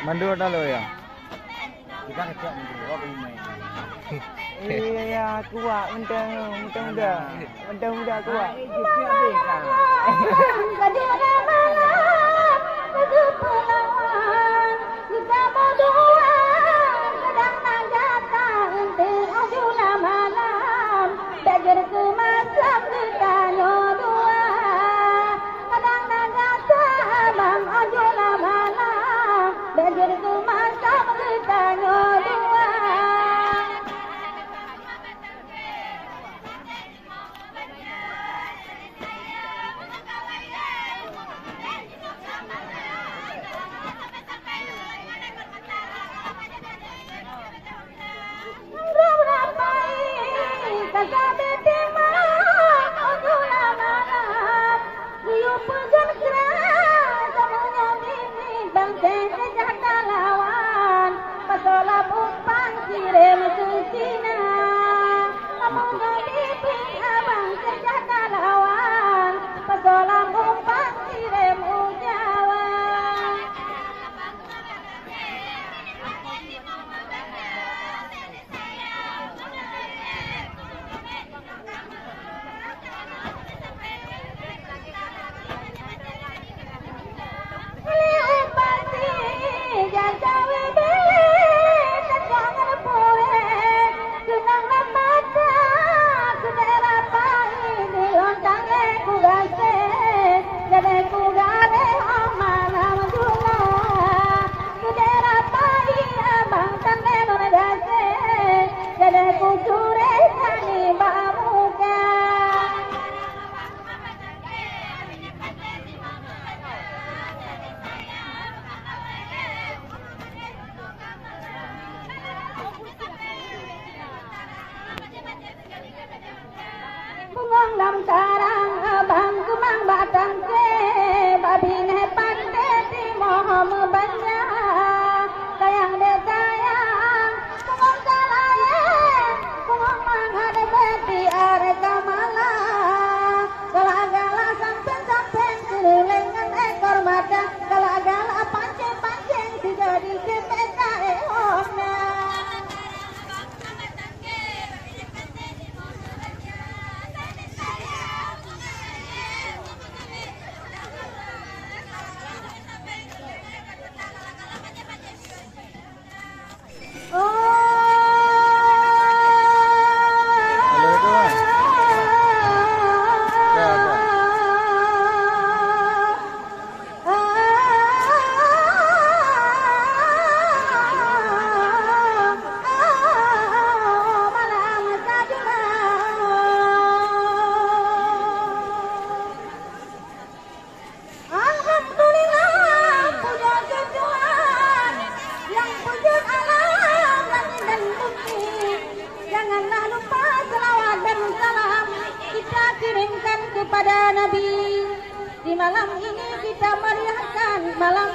Mandur dah lo ya. Kita kecil mandur apa ini? Iya kuat muda kuat.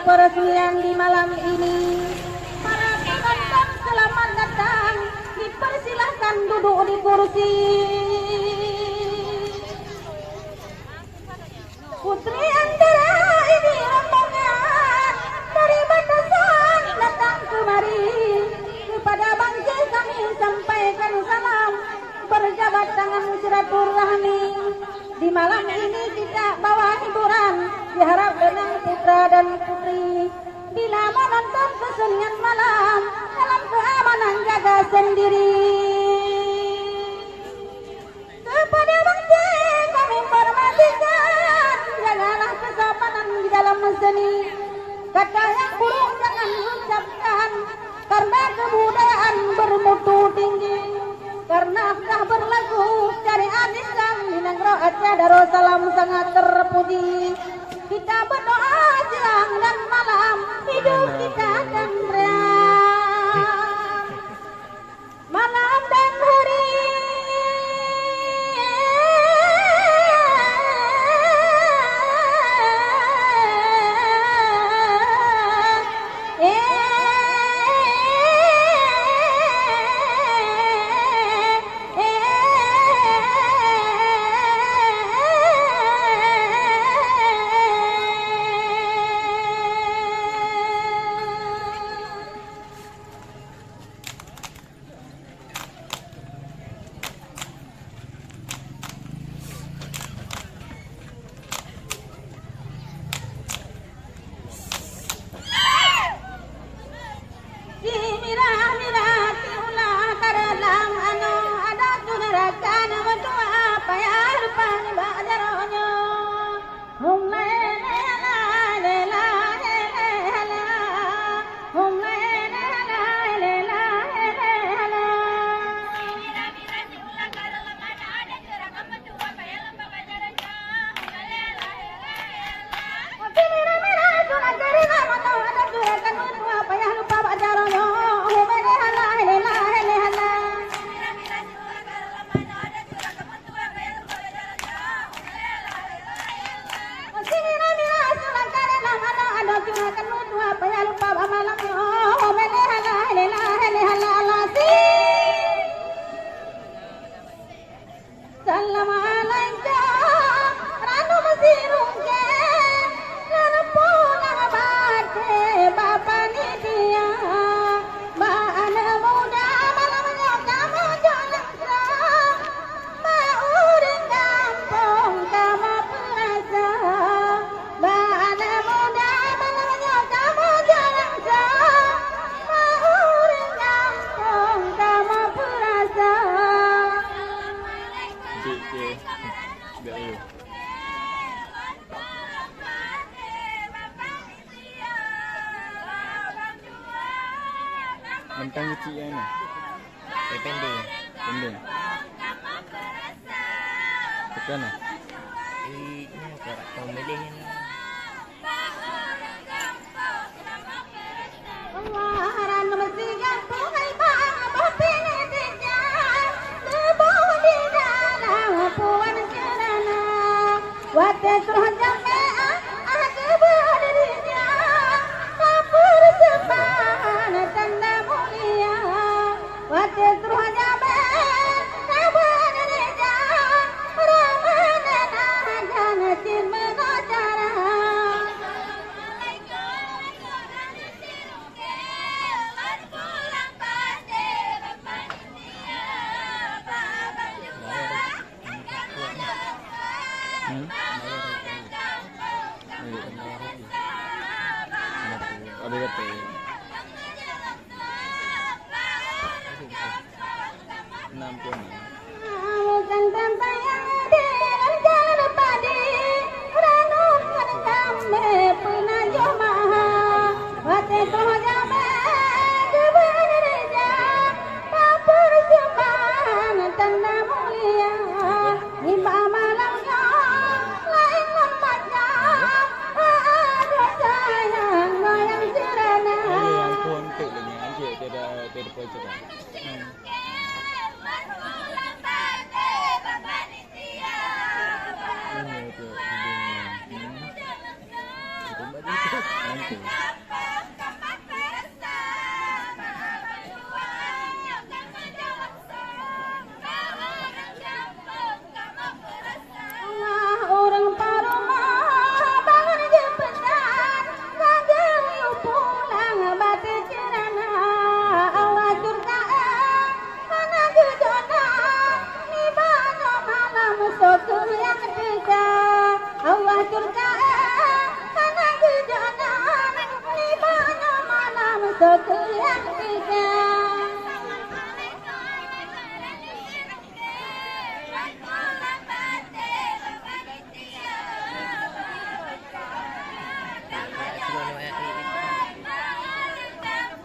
Peresmian di malam ini, para penonton selamat datang, dipersilahkan duduk di kursi. Putri antara ini rombongan dari Bantuan datang kemari, kepada bangsa kami sampaikan salam, berjabat tangan silaturahmi. Di malam ini kita bawa hiburan, diharap dengan putra dan putri. Bila menonton kesenian malam, dalam keamanan jaga sendiri. Kepada bangsa kami informasikan, seni. Kata yang buruk jangan ucapkan, karena kebudayaan bermutu tinggi. Karena sudah berlagu cari arisan Minangro Aceh Darussalam sangat terpuji. Kita berdoa siang dan malam hidup kita akan riang. Malam dan hari Mentang kecil yang ni. Pendek. Pendek. Tekan lah. Ini tak tahu melih ni. Ada kata. Nampak ni.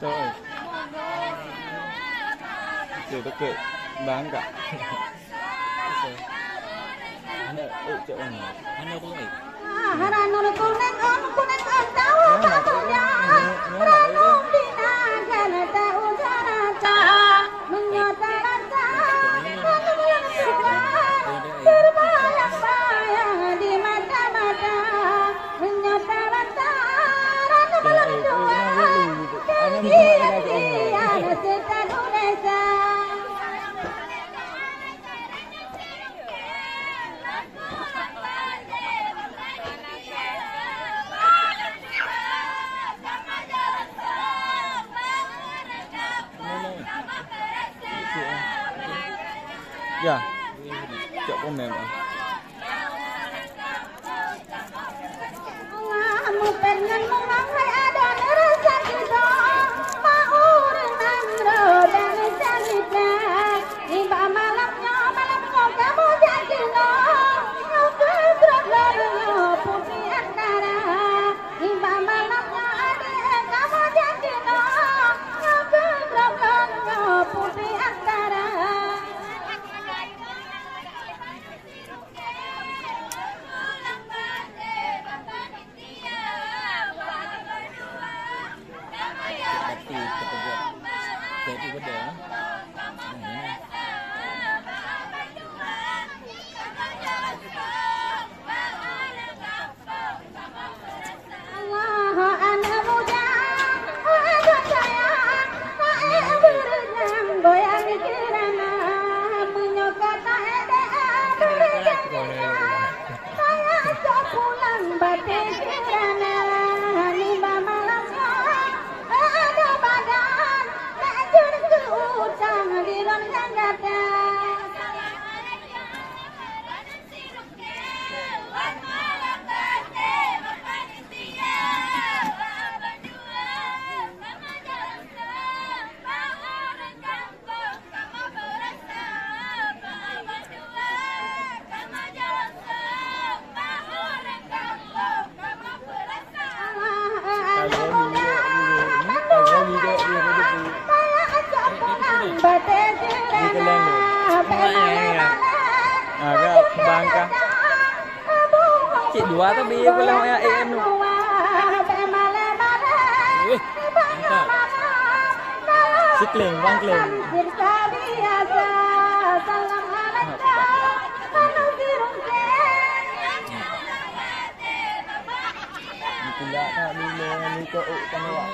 Trời. Chưa có kệ bán cả. Anh ơi, chỗ này. Anh đâu có vậy. Haranul kuning on tahu kamunya Rakum dina ganata usanata Menyata rasa Menyata berbayang-bayang di mata-mata Menyata rasa Rakum berdua Tinggi-tinggian se-Indonesia Ya. Cok komen. Kamu pengen mengangai ada rasa kita mau renang rodang cerita tiba malamnya kamu jadi kau kegerabnya putih antara tiba malamnya adik kamu jadi kau kegerabnya putih antara Tapi berdua. Allah anak muda, anak sayang, tak berenang goyang kirana, menyokot tak ada saya ajak pulang batik kirana, lima malamnya ada badan, tak jun ke utang di dalam jangkata. Agak bangka. Cik dua tu biar pulang ya em tu. Si kleng, bang kleng. Tidak tak bila ni kau kan awak.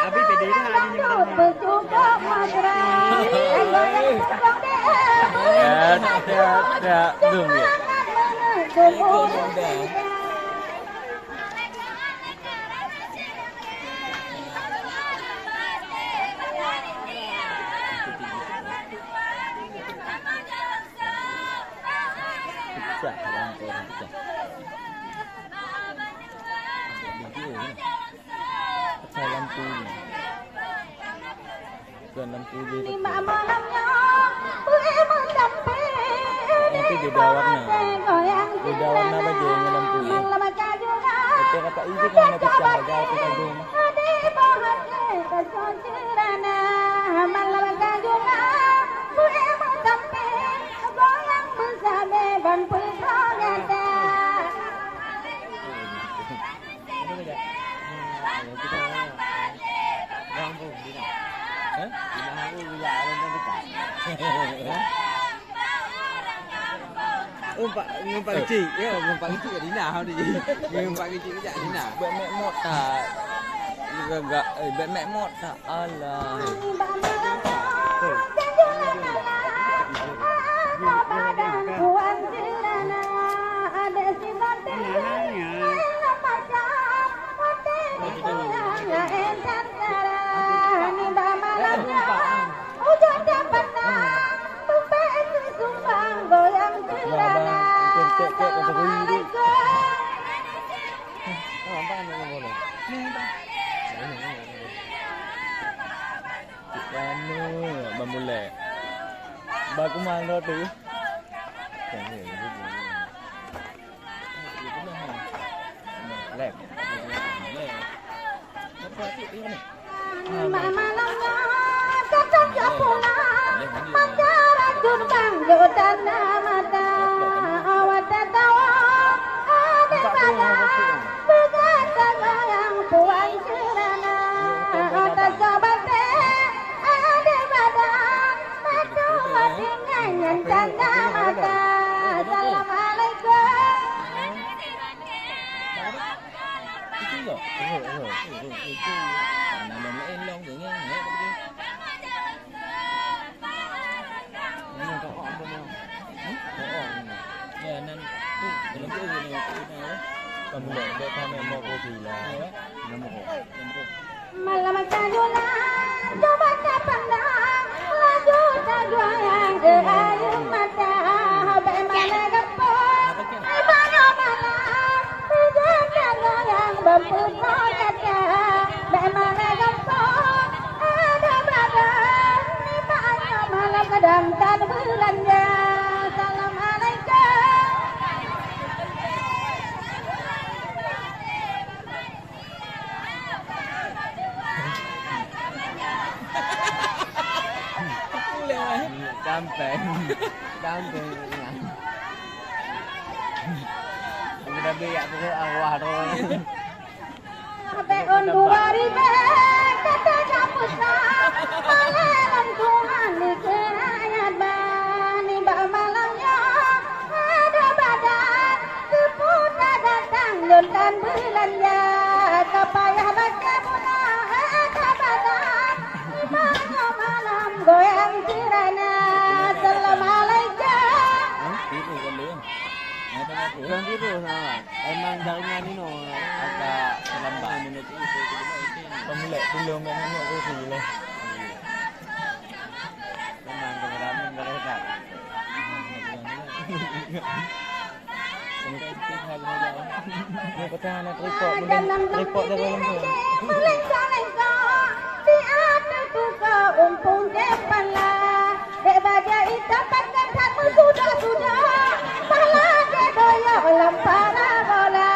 Abi pede dah ni Ya, zoom dia. Lampu ni. Bukan lampu dia. Nanti beda warna. Beda warna baju dengan lampu ni. Betul kata itu kan nak pecah agar kita gum. Malam Aku juga ada dekat. Ngumpat kecil. Ya, ngumpat kecil kat Dina dia. Ngumpat kecil kat Dina. Buat mek mod tak. Gagak buat mek mod tak. Alah. Memulai. Baku mana tu? Lep. Malamnya datang ya pulang, mata jurbang jodan mata awat tawa ada pada begata yang puan cerana ada sabate ada pada mata dengan tanda mata assalamu'alaikum. Nama main long vậy nha. Ya nan tu dalam tu ni kamu dah kami mau kopi lah. Nama ko. Malam tajula coba pandang laju tajuan ke air mata bagaimana gempur mana malam berjaga yang berpusat kata bagaimana gempur ada badan ni banyak malam kadang tak belanja. Assalamualaikum. Camping. Kita biar tu awal tu. Tahun 2000 kata kampusna malam Tuhan di kerajaan bani malamnya ada badan seputar datang dan belanja kepayah baca muna ada badan malam goyang cerana. Assalamualaikum. Itu kan dia. Bukan gitu sama. Emang jaringan ini agak terlambat menit itu. Pemulai belum nak kopi lah. Memang keberadaan mereka. Ni kata nak report dari lembu. Lengsa-lengsa di atas buka umpun kepala dek baja hitam pakai kamu sudah pala dek doya lempara bola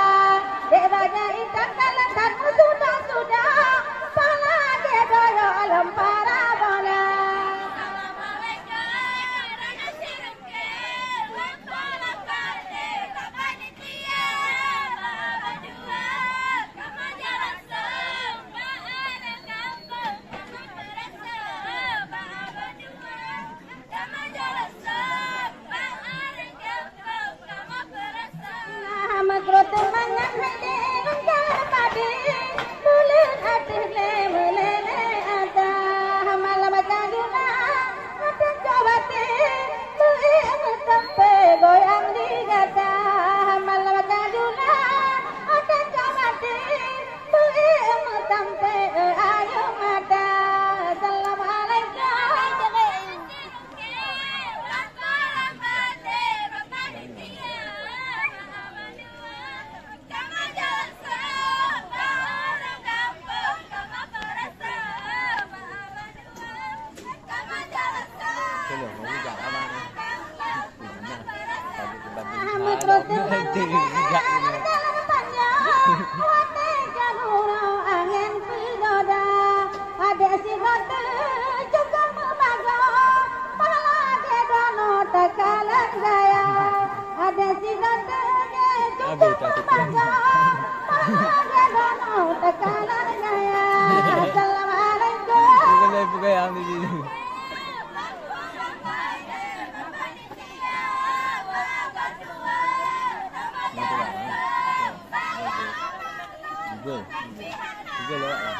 dek baja hitam kalau kamu sudah pala dek doya lempara bola. saya pegang di sini. Google lewat lah.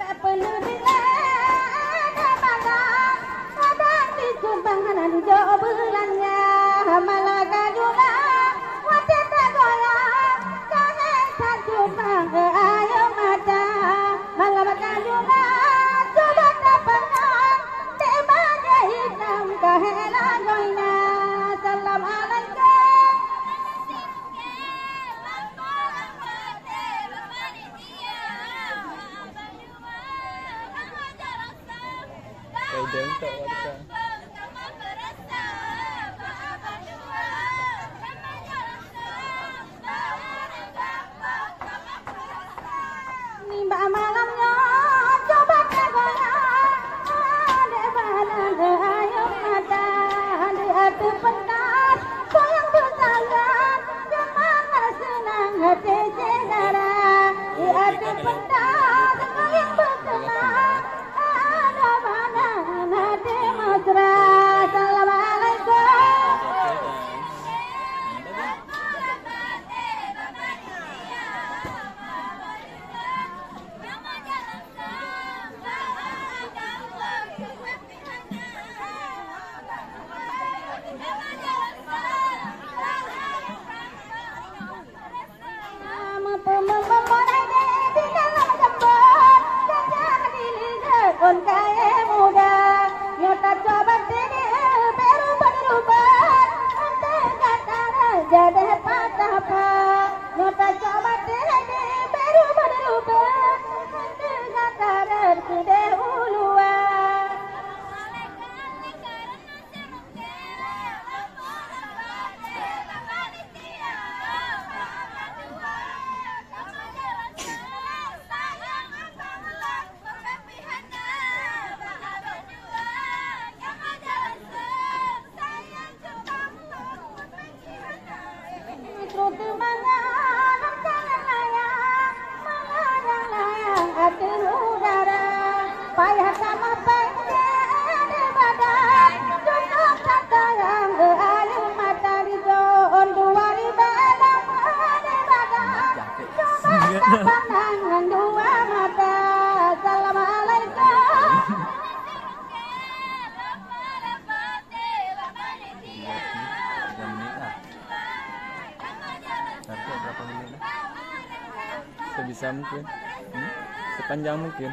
Tak perlu dilakukan, kadang disumbangkan di jauh bulannya, malaka juga, wajah tak goyang, jangan tak sumbang ke ayo Macah, malaka juga, coba tak pernah, temanya hitam kehelan goyna, assalamu'alaikum. Dia untuk warga. Nimba malamnya coba tergoyang, ada badan ayo Macah, di hati pentas goyang bersalah, semangat senang hati segera, di hati pentas goyang bersalah, ada badan hati mesra, assalamu'alaikum. Sebisa mungkin, sepanjang mungkin.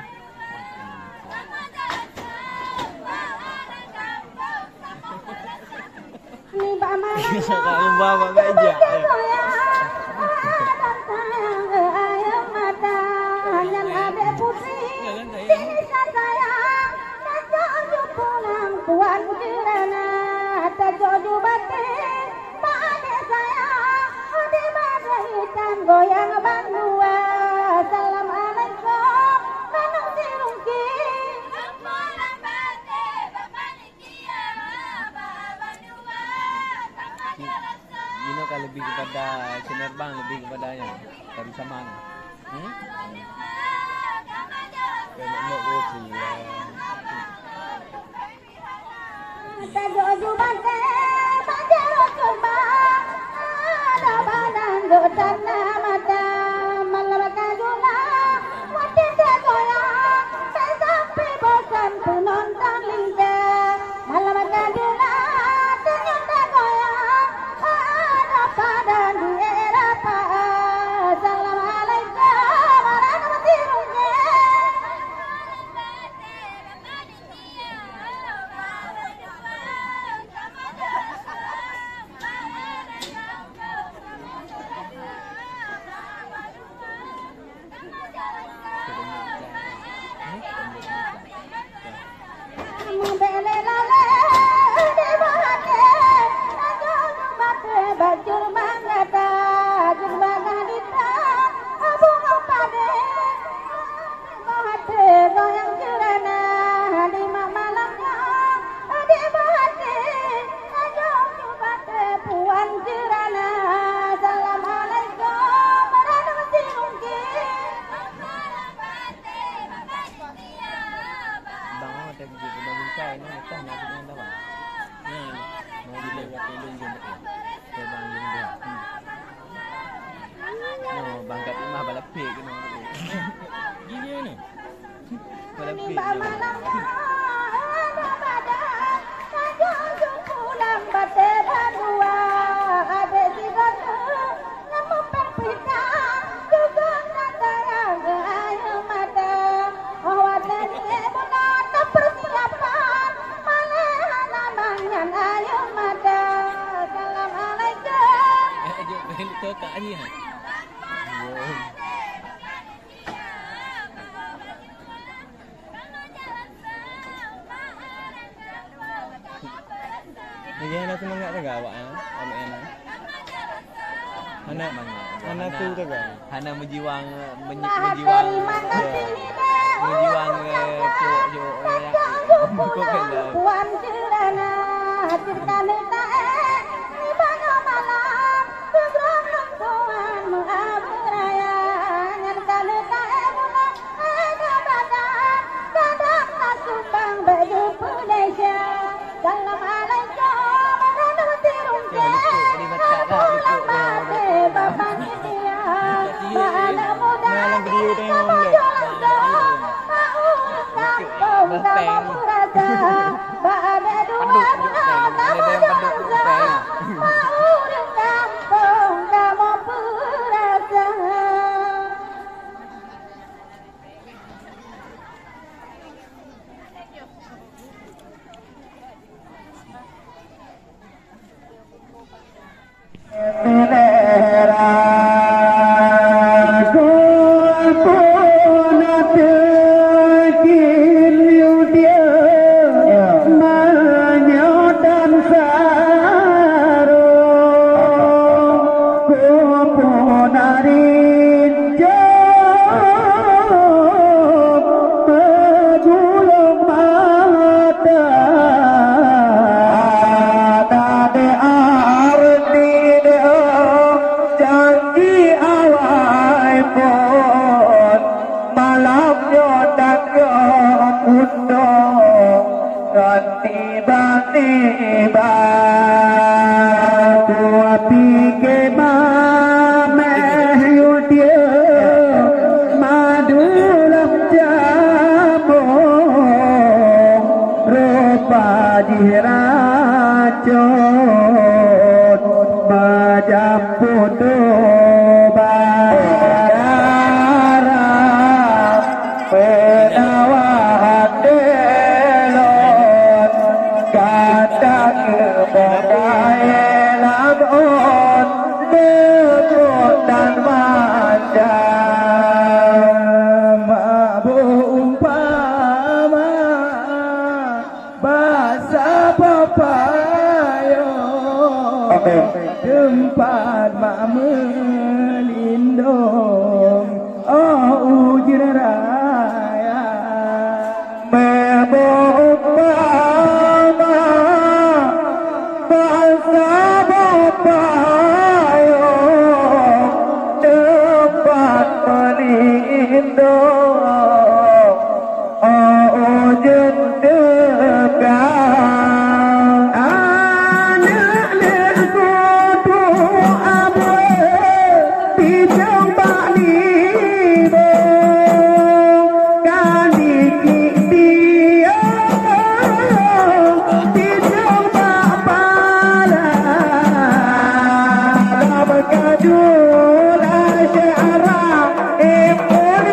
Kalau bawa meja. Tuan kirana terjodoh batin, pada saya di masa hitam goyang bantuan. Assalamu'alaikum, menung sirungki. Gino kan lebih kepada sinerbang, lebih kepada yang Tari Seukat. Nak rosi lah. Terjodoh batin, pada coba ada badan dotan mata malaka juga, wajah tak goyang, sampai bosan penonton lincah, malaka juga ternyata goyang, ada badan di Eropa. Assalamualaikum warahmatullahi wabarakatuh. lebih kena lebih. Gini ni. Lebih. Seukat ni. Ni ana semangat ke awak ah? Ana. Ana tu tu kan. Hana menjiwang menjiwang cuk buku kena. Puan cerana cerita neta ni banyak malam segerang tuan mengabraya nyata neta bulan badan kadang nasubang baju Malaysia dalam alaikum merenung tirung Malam video tengok boleh. Tempat mak melindung oh ujir raya mebopama bahasa bapayo tempat melindung oh ujir dekat Jula syara impun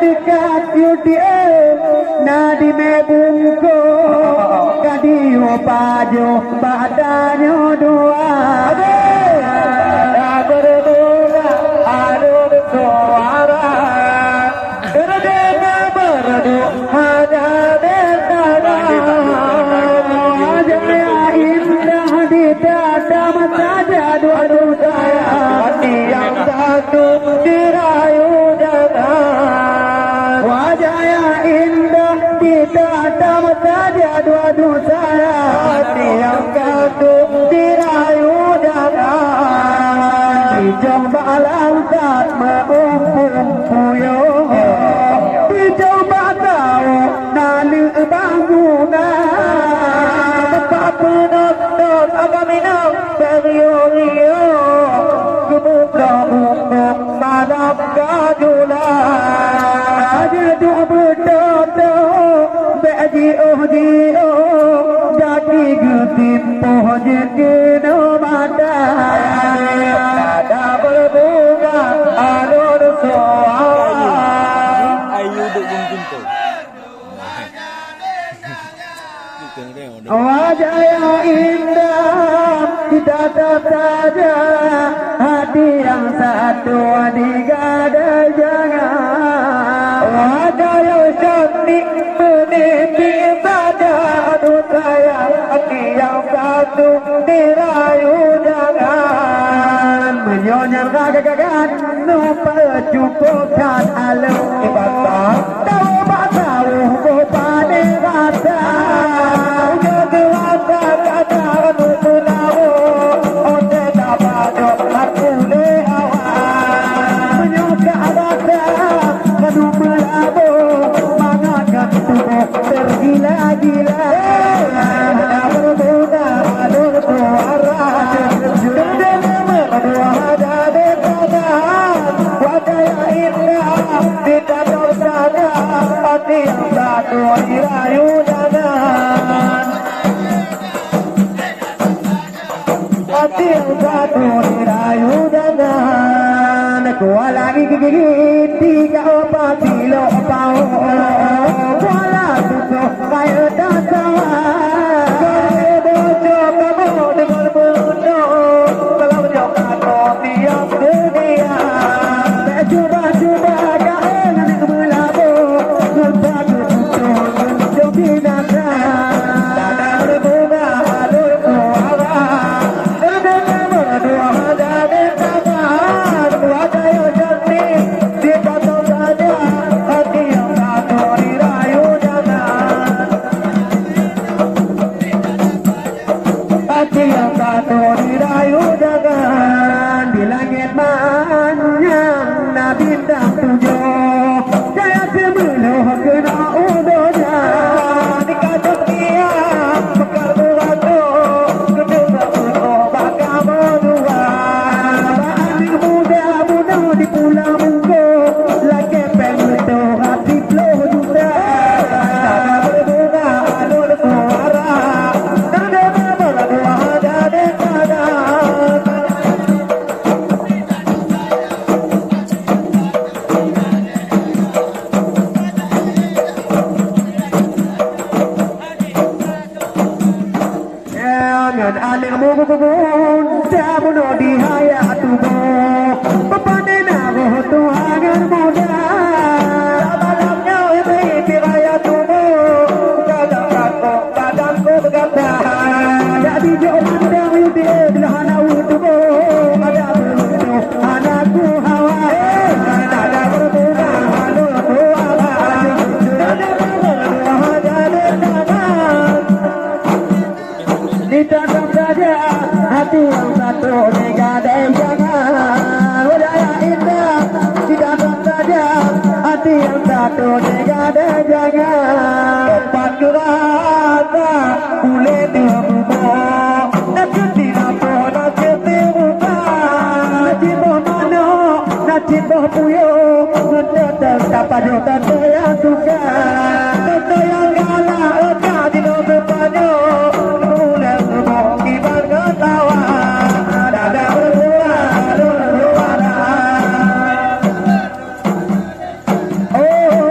dekat Sayuti nadi mebungko kadio pajo badanyo dua ada berbunga ada suara berdena berdu ada dendana jaya indah di dada saja dua saya hati yang satu dirayu dengan wajah yang indah di dada saja dua saya hati yang satu dirayu dengan dicoba langsat maupun puyuh dicoba tahu nali bangunan tempat penonton agaminang beriu-riu kemuka-muka malam kajulan jaduk berdoa beji-oh-ji-oh jadi getimpoh jekino mata ada berbunga alur suara ayu duk mungkin tu. wajah yang indah tidak saja hati yang satu digada jangan wajah yang cantik meniti pada saya hati yang satu dirayu jangan menyonyang gagagan lupa cukupkan alam ibadah tahu tahu pada kata tergila-gila berbunga alur suara berdena berdua ada dekanan wajah yang indah tidak tersada hati yang satu dirayu jangan hati yang satu dirayu jangan kuah lagi gigi tiga opat kilo pau kuala susu kaya datang berdojo kamu dengan berdoa kalau jauh tiap dunia cuba-cuba kaya nak melabu berbagi susu binatang dada berbunga alur suara berdena berdua ada dekanan wajah yang cantik tidak tahu saja hati yang satu dirayu jangan hati yang satu dirayu jangan di langit manyang na bintang tujuh saya sebelah kena udonya di kaca tiap mekar beratu kedua udoh bakal berdua baanik muda-muda di pulau munggo lagi pengetu hati peluh juga ada berbunga alur suara berdena berdua ada dekanan dengan anak mubun dabuno di hayat tubuh pepanena tuhangan muda malamnya ini piraya tubuh badanku berkata jadi jauh pandang yuti belahan awal tubuh ada berutuh anakku hawa ada berbunga alur suara ada berdua ada dekanan ditangkap saja hati yang satu digada jangan wajah yang indah ditangkap saja hati yang satu digada jangan empat kerata boleh dibubuh nak cuti lampu nak cuti muka nak cipoh mano nak cipoh puyuh ngetetel tapa jotan yang suka tete yang galak eka di depannya mulai kibar ketawa dada berdua alur suara oh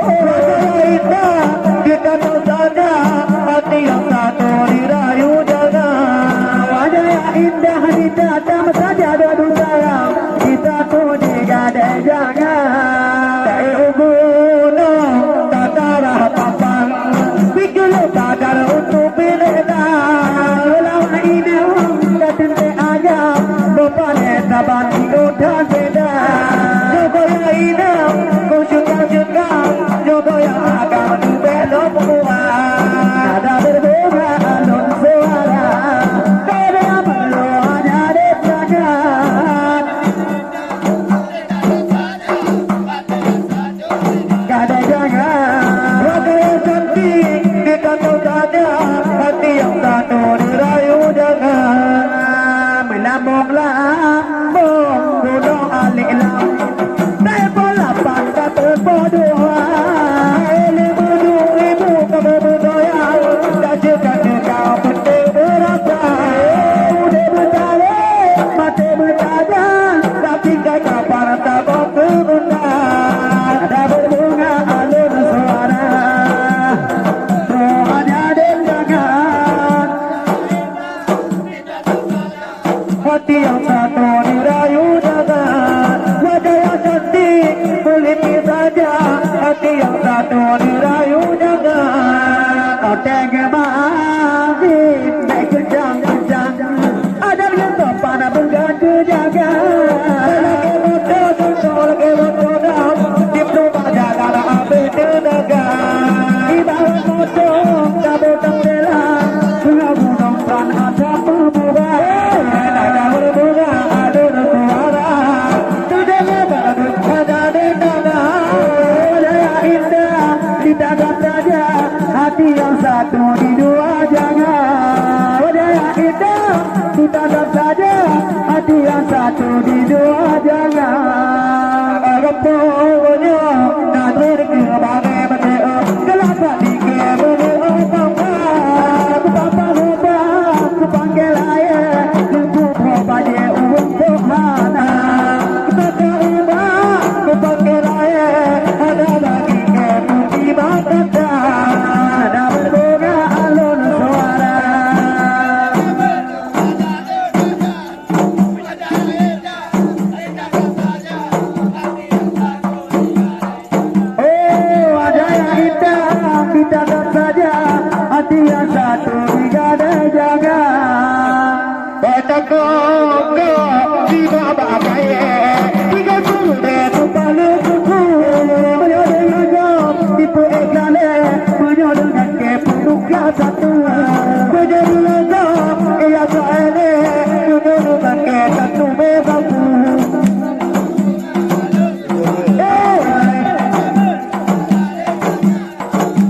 harta berguna, ada berbunga alun suara, doanya dan jangan. Hati yang satu dirayu jangan, wajah yang cantik kulitnya saja. Hati yang satu dirayu jangan, kau tega maafin, baik kejang-kejang. Ada yang topan berganti jaga. Lagi motor tuntut, lagi motor dam, diploma jaga api tenaga. Di bawah motor, cabut tangdela, bunga gunung peran ada berbunga. Ada berbunga, ada suara. Sudah bagus, ada di tanah. Budaya indah, ditanam saja. Hati yang satu di dua jangan. Budaya indah, ditanam saja. Hati yang satu di dua jangan. Agapnya nanti kebagai berdoa. Kelapa di kebagai papa. Ku papa lupa, ku panggil ayah. Ku papa je untuk mana. Ku terima, ku panggil ayah. Ada lagi kemudian mata. Ada berbunga alun suara. Oh, ada yang indah, ditanam saja. Hati yang satu digada jaga. Betakong di bawah kaya, tiga sudah tumpah suku. Menyodeng agam tipu eklane, menyodeng ke penduklah satu. Menjadi agam ia saene, menyodeng ke satu bebaku.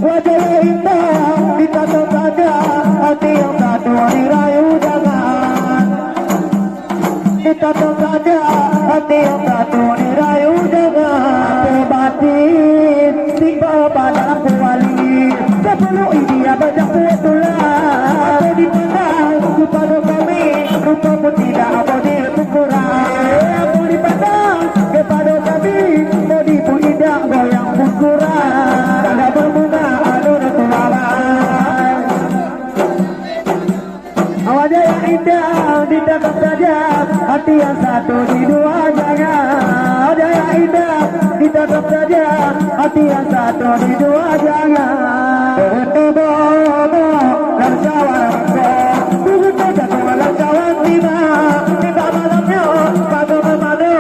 Wajah indah ditanam saja, hati yang satu dirayu jangan. Ditanam saja, hati yang satu dirayu jangan. Batin tiba pada kuali, sebelum dia baca putulah. Apa dipandang kepada kami, rupa pun tidak apa diukuran. Apa dipandang kepada kami, bodi pun tidak goyang pun kurang. Ada berbunga alun suara. Wajah yang indah ditanam saja, hati yang satu di dua jangan. Wajah yang indah ditanam saja, hati yang satu di dua jangan. Bertemu dan cawan begitu jatuh dalam cawan tiba. Tiba malamnya padu memadu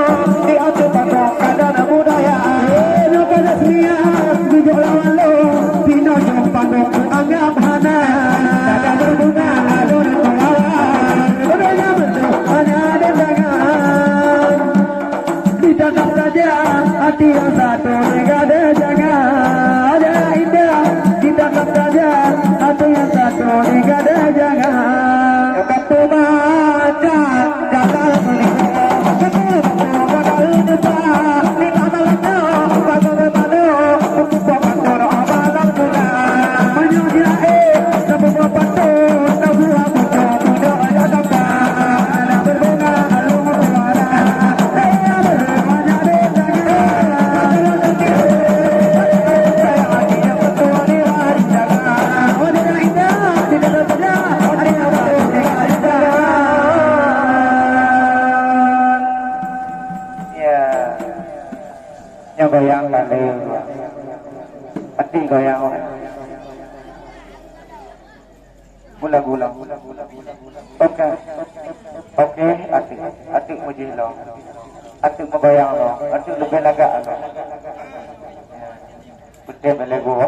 di atas pokok kadang budaya. Nukajah kesenian tujuh lawan lo, bina jom padu anggap hana. Ada berbunga alun suara, budaya bentuk hanya dan jangan. Ditanam saja, hati yang satu digada jangan. Ada indah, ditanam saja, hati yang satu digada jangan. Kata baca, kata menikah, kata bakal lupa. Ditanamnya, kata berpadu, untuk kantor abalang pula. Menyudia sebuah pantun, sebuah buku, muda ada gambar. Ada berbunga alun suara, saya bermanja di jangan. Saya hati yang betul dirayu jangan. Wajah yang indah, ditanam saja, hati yang satu dirayu jangan. Ya, yang goyang balik, hati goyang. Bulan-bulan. Oke, atik muji lo, atik membayang lo, atik lebih lagak lo. Betul balik gua.